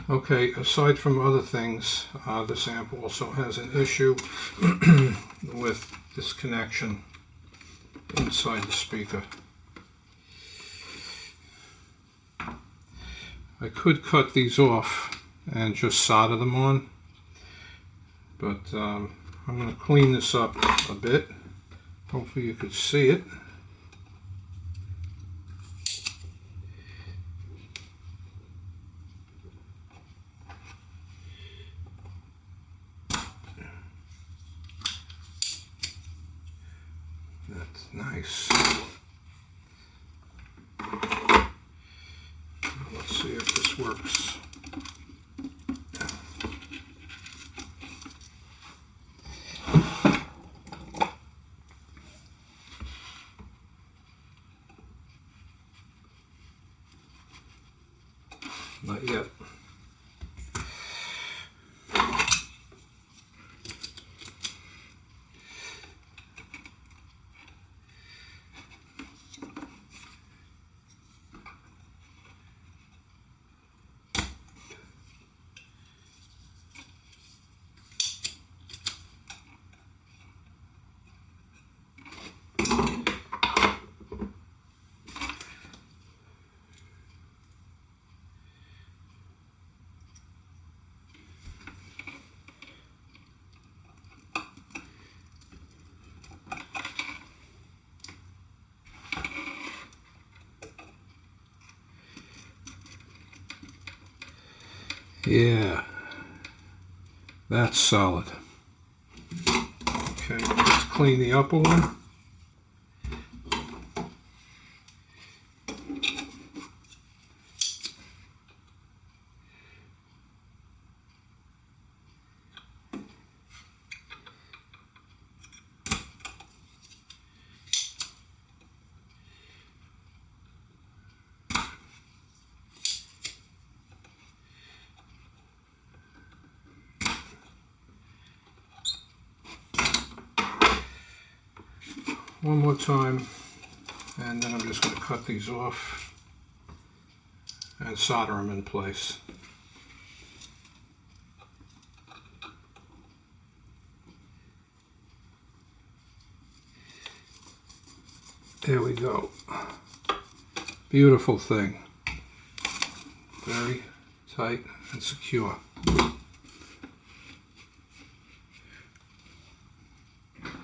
Okay, aside from other things, this amp also has an issue with this connection inside the speaker. I could cut these off and just solder them on, but I'm going to clean this up a bit. Hopefully you could see it. That's nice. Let's see if this works. Not yet. Yeah, that's solid. Okay, let's clean the upper one. One more time, and then I'm just going to cut these off and solder them in place. There we go. Beautiful thing. Very tight and secure.